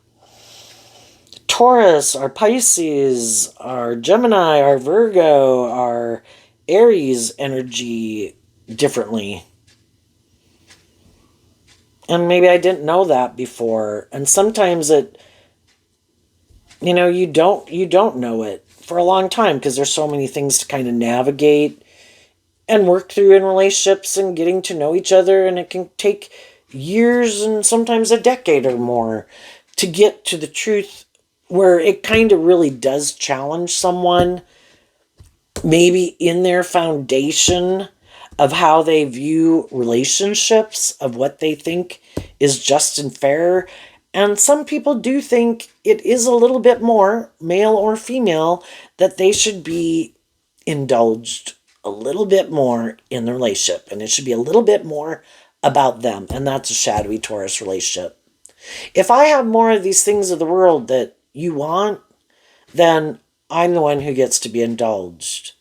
Taurus, our Pisces, our Gemini, our Virgo, our Aries energy differently. And maybe I didn't know that before. And sometimes you don't know it for a long time because there's so many things to kind of navigate and work through in relationships and getting to know each other. And it can take years and sometimes a decade or more to get to the truth where it kind of really does challenge someone, maybe in their foundation of how they view relationships, of what they think is just and fair. And some people do think it is a little bit more, male or female, that they should be indulged a little bit more in the relationship. And it should be a little bit more about them. And that's a shadowy Taurus relationship. If I have more of these things of the world that you want, then I'm the one who gets to be indulged.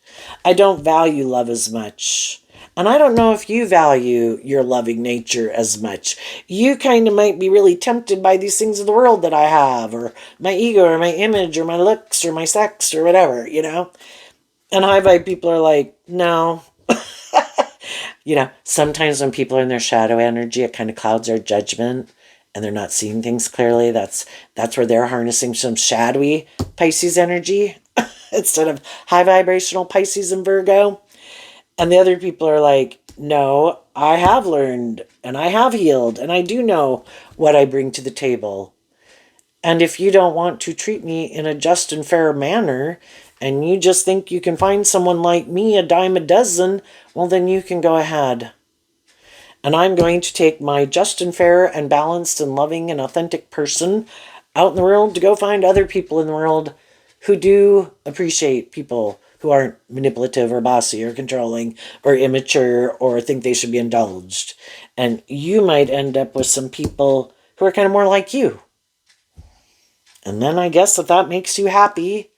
I don't value love as much. And I don't know if you value your loving nature as much. You kind of might be really tempted by these things of the world that I have, or my ego, or my image, or my looks, or my sex, or whatever, And high vibe people are like, no. Sometimes when people are in their shadow energy, it kind of clouds their judgment and they're not seeing things clearly. That's where they're harnessing some shadowy Pisces energy instead of high vibrational Pisces and Virgo. And the other people are like, no, I have learned and I have healed and I do know what I bring to the table. And if you don't want to treat me in a just and fair manner and you just think you can find someone like me a dime a dozen, well, then you can go ahead. And I'm going to take my just and fair and balanced and loving and authentic person out in the world to go find other people in the world who do appreciate people who aren't manipulative or bossy or controlling or immature or think they should be indulged. And you might end up with some people who are kind of more like you. And then I guess if that makes you happy,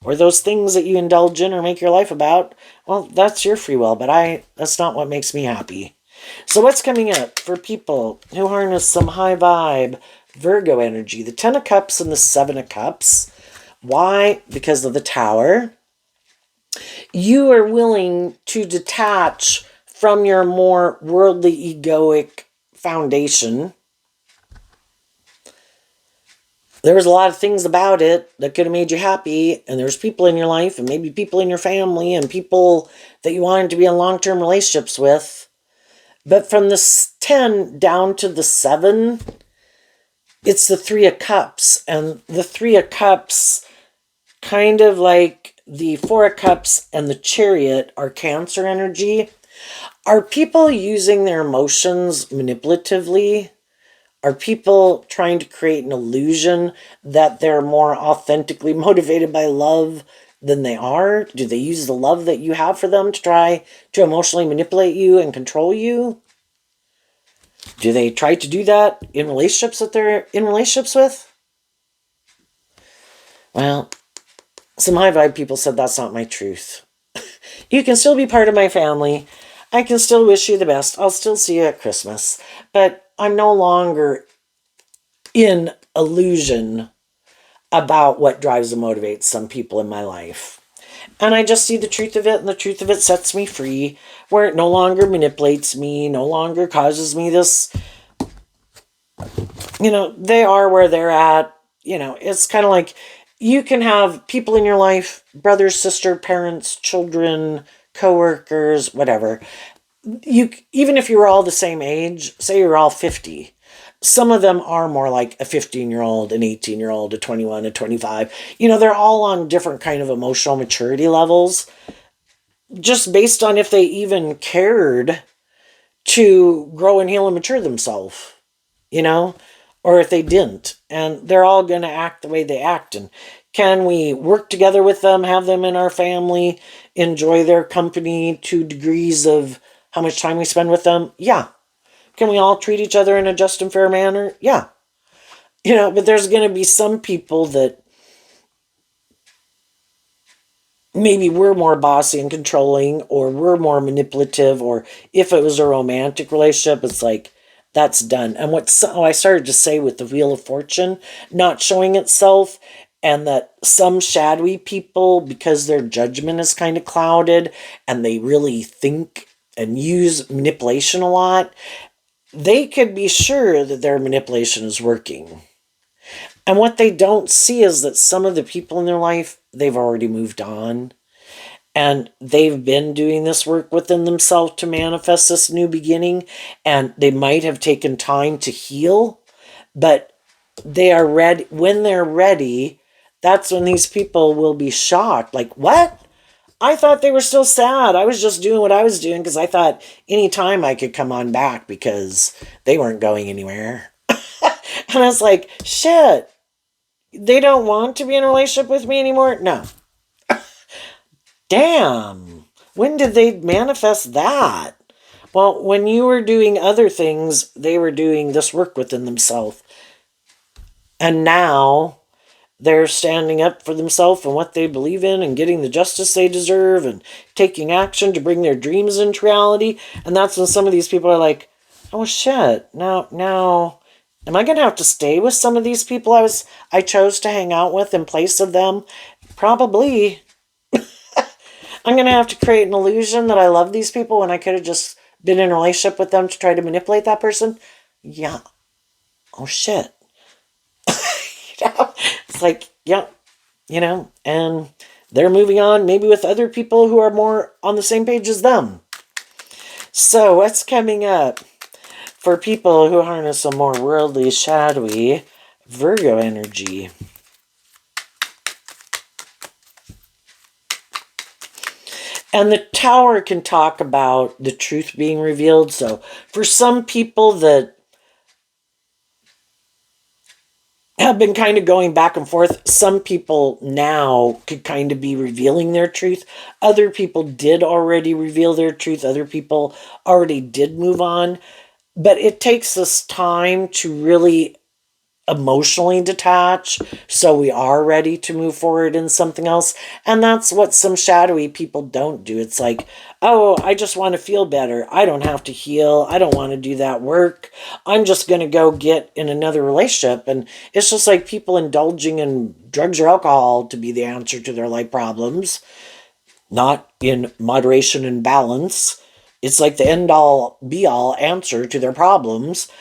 or those things that you indulge in or make your life about, well, that's your free will, but that's not what makes me happy. So what's coming up for people who harness some high vibe Virgo energy? The 10 of Cups and the 7 of Cups. Why? Because of the Tower. You are willing to detach from your more worldly, egoic foundation. There was a lot of things about it that could have made you happy, and there's people in your life, and maybe people in your family, and people that you wanted to be in long-term relationships with. But from the 10 down to the 7, it's the 3 of Cups, and the 3 of Cups, kind of like the 4 of Cups and the Chariot, are Cancer energy. Are people using their emotions manipulatively? Are people trying to create an illusion that they're more authentically motivated by love than they are? Do they use the love that you have for them to try to emotionally manipulate you and control you? Do they try to do that in relationships that they're in relationships with? Well, some high vibe people said that's not my truth. You can still be part of my family. I can still wish you the best. I'll still see you at Christmas. But I'm no longer in illusion about what drives and motivates some people in my life. And I just see the truth of it, and the truth of it sets me free, where it no longer manipulates me, no longer causes me this, they are where they're at. It's kind of like you can have people in your life, brothers, sister, parents, children, coworkers, whatever. Even if you were all the same age, say you're all 50, some of them are more like a 15-year-old, an 18-year-old, a 21, a 25. They're all on different kind of emotional maturity levels, just based on if they even cared to grow and heal and mature themselves, you know, or if they didn't. And they're all going to act the way they act. And can we work together with them, have them in our family, enjoy their company to degrees of how much time we spend with them? Yeah. Can we all treat each other in a just and fair manner? Yeah. But there's going to be some people that maybe we're more bossy and controlling, or we're more manipulative, or if it was a romantic relationship, it's like, that's done. And I started to say with the Wheel of Fortune not showing itself, and that some shadowy people, because their judgment is kind of clouded and they really think and use manipulation a lot, they could be sure that their manipulation is working. And what they don't see is that some of the people in their life, they've already moved on. And they've been doing this work within themselves to manifest this new beginning. And they might have taken time to heal, but they are ready. When they're ready, that's when these people will be shocked. Like, what? I thought they were still sad. I was just doing what I was doing because I thought anytime I could come on back because they weren't going anywhere. And I was like, shit, they don't want to be in a relationship with me anymore? No. Damn. When did they manifest that? Well, when you were doing other things, they were doing this work within themselves. And now they're standing up for themselves and what they believe in and getting the justice they deserve and taking action to bring their dreams into reality. And that's when some of these people are like, oh shit, now am I going to have to stay with some of these people I chose to hang out with in place of them? Probably. I'm going to have to create an illusion that I love these people when I could have just been in a relationship with them to try to manipulate that person. Yeah. Oh shit. It's like, yeah, and they're moving on maybe with other people who are more on the same page as them. So what's coming up for people who harness a more worldly, shadowy Virgo energy? And the Tower can talk about the truth being revealed. So for some people that have been kind of going back and forth, some people now could kind of be revealing their truth. Other people did already reveal their truth. Other people already did move on. But it takes us time to really emotionally detach, so we are ready to move forward in something else. And that's what some shadowy people don't do. It's like, oh, I just want to feel better. I don't have to heal. I don't want to do that work. I'm just going to go get in another relationship. And it's just like people indulging in drugs or alcohol to be the answer to their life problems, not in moderation and balance. It's like the end all be all answer to their problems.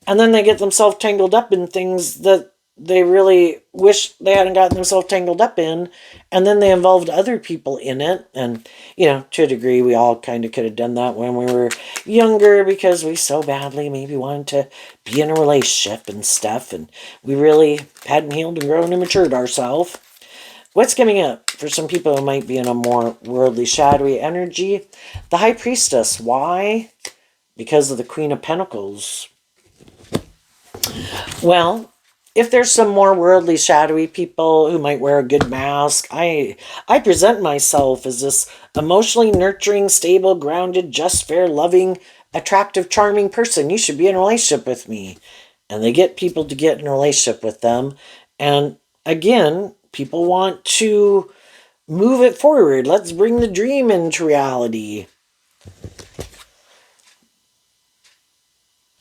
And then they get themselves tangled up in things that they really wish they hadn't gotten themselves tangled up in. And then they involved other people in it. And, to a degree, we all kind of could have done that when we were younger because we so badly maybe wanted to be in a relationship and stuff. And we really hadn't healed and grown and matured ourselves. What's coming up for some people who might be in a more worldly, shadowy energy? The High Priestess. Why? Because of the Queen of Pentacles. Well, if there's some more worldly, shadowy people who might wear a good mask, I present myself as this emotionally nurturing, stable, grounded, just, fair, loving, attractive, charming person. You should be in a relationship with me. And they get people to get in a relationship with them. And again, people want to move it forward. Let's bring the dream into reality.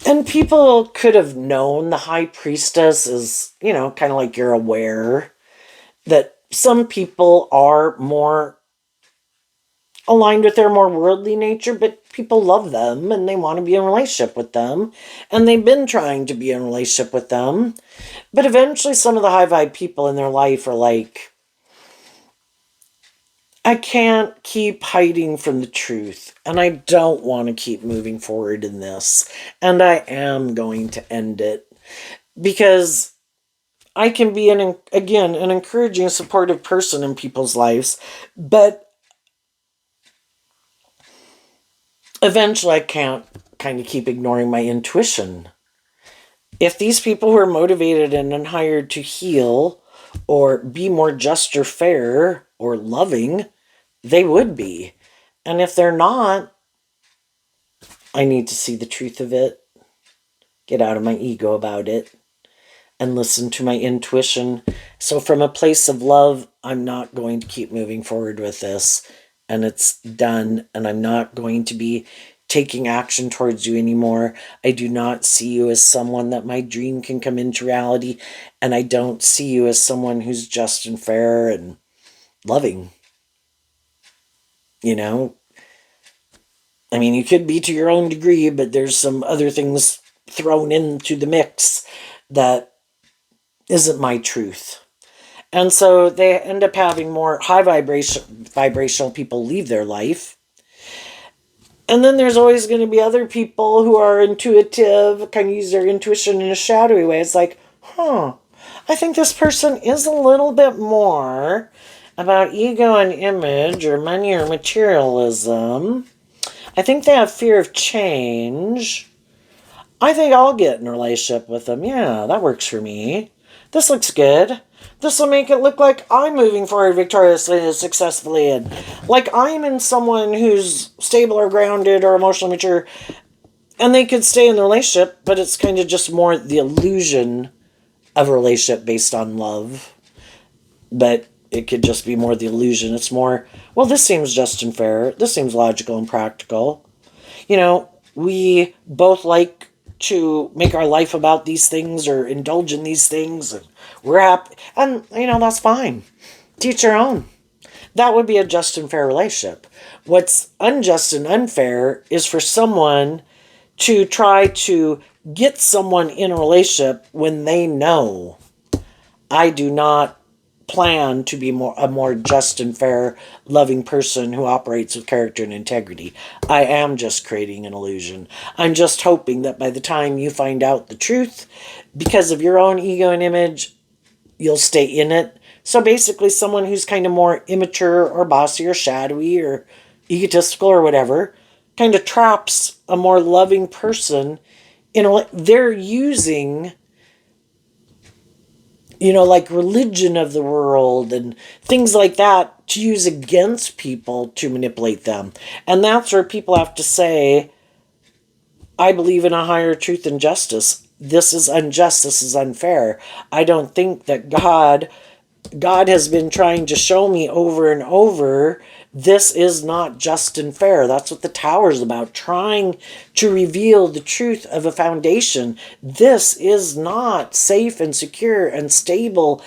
And people could have known the high priestess is, kind of like you're aware that some people are more aligned with their more worldly nature, but people love them and they want to be in a relationship with them. And they've been trying to be in a relationship with them. But eventually some of the high vibe people in their life are like, I can't keep hiding from the truth, and I don't want to keep moving forward in this, and I am going to end it because I can be an encouraging, supportive person in people's lives, but eventually I can't kind of keep ignoring my intuition. If these people who are motivated and hired to heal or be more just or fair or loving, they would be. And if they're not, I need to see the truth of it, get out of my ego about it, and listen to my intuition. So from a place of love, I'm not going to keep moving forward with this, and it's done, and I'm not going to be taking action towards you anymore. I do not see you as someone that my dream can come into reality, and I don't see you as someone who's just and fair and loving. You know, I mean, you could be to your own degree, but there's some other things thrown into the mix that isn't my truth. And so they end up having more high vibrational people leave their life. And then there's always going to be other people who are intuitive, kind of use their intuition in a shadowy way. It's like, I think this person is a little bit more about ego and image or money or materialism. I think they have fear of change. I think I'll get in a relationship with them. Yeah, that works for me. This looks good. This will make it look like I'm moving forward victoriously and successfully, and like I'm in someone who's stable or grounded or emotionally mature, and they could stay in the relationship, but it's kind of just more the illusion of a relationship based on love. But it could just be more the illusion. It's more, well, this seems just and fair. This seems logical and practical. We both like to make our life about these things or indulge in these things, and we're happy. And, that's fine. Teach your own. That would be a just and fair relationship. What's unjust and unfair is for someone to try to get someone in a relationship when they know I do not plan to be a more just and fair, loving person who operates with character and integrity. I am just creating an illusion. I'm just hoping that by the time you find out the truth, because of your own ego and image, you'll stay in it. So basically someone who's kind of more immature or bossy or shadowy or egotistical or whatever kind of traps a more loving person. They're using like religion of the world and things like that to use against people to manipulate them. And that's where people have to say, I believe in a higher truth and justice. This is unjust. This is unfair. I don't think that God has been trying to show me over and over, this is not just and fair. That's what the Tower is about, trying to reveal the truth of a foundation. This is not safe and secure and stable.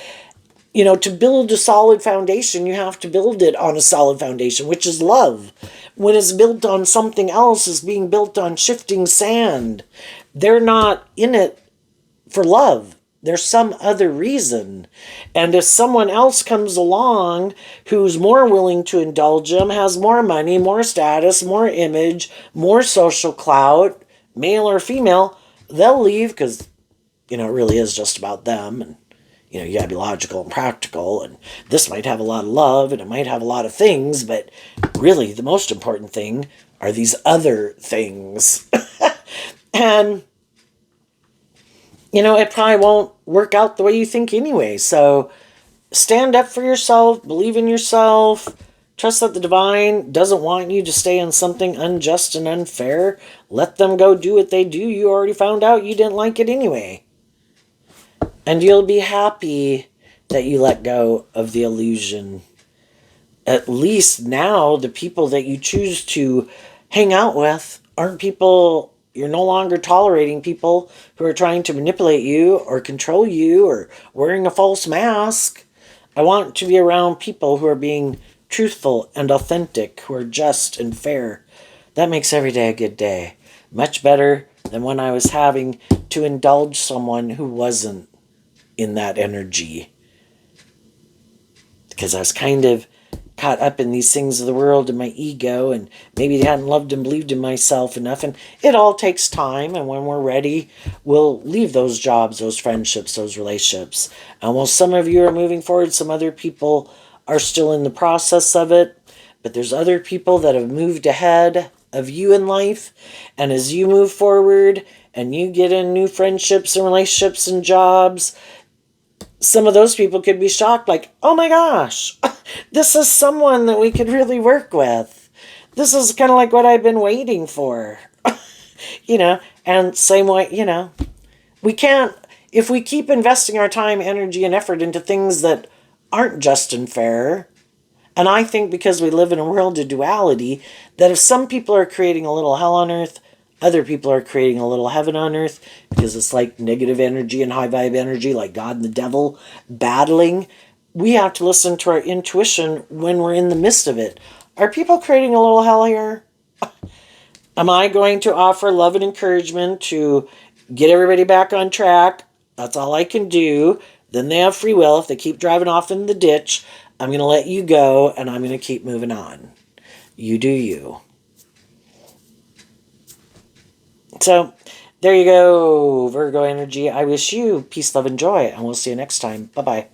To build a solid foundation, you have to build it on a solid foundation, which is love. When it's built on something else, it's being built on shifting sand. They're not in it for love. There's some other reason. And if someone else comes along who's more willing to indulge them, has more money, more status, more image, more social clout, male or female, they'll leave because, it really is just about them. And, you gotta be logical and practical. And this might have a lot of love and it might have a lot of things, but really the most important thing are these other things. And it probably won't work out the way you think anyway. So stand up for yourself, believe in yourself, trust that the divine doesn't want you to stay in something unjust and unfair. Let them go do what they do. You already found out you didn't like it anyway. And you'll be happy that you let go of the illusion. At least now the people that you choose to hang out with aren't people You're no longer tolerating people who are trying to manipulate you or control you or wearing a false mask. I want to be around people who are being truthful and authentic, who are just and fair. That makes every day a good day. Much better than when I was having to indulge someone who wasn't in that energy. Because I was kind of caught up in these things of the world and my ego, and maybe I hadn't loved and believed in myself enough. And it all takes time, and when we're ready, we'll leave those jobs, those friendships, those relationships. And while some of you are moving forward, some other people are still in the process of it. But there's other people that have moved ahead of you in life. And as you move forward and you get in new friendships and relationships and jobs, some of those people could be shocked, like, oh my gosh, this is someone that we could really work with. This is kind of like what I've been waiting for. And same way, we can't, if we keep investing our time, energy, and effort into things that aren't just and fair. And I think because we live in a world of duality, that if some people are creating a little hell on earth, other people are creating a little heaven on earth, because it's like negative energy and high vibe energy, like God and the devil battling. We have to listen to our intuition when we're in the midst of it. Are people creating a little hell here? Am I going to offer love and encouragement to get everybody back on track? That's all I can do. Then they have free will. If they keep driving off in the ditch, I'm going to let you go, and I'm going to keep moving on. You do you. So, there you go, Virgo energy. I wish you peace, love, and joy, and we'll see you next time. Bye-bye.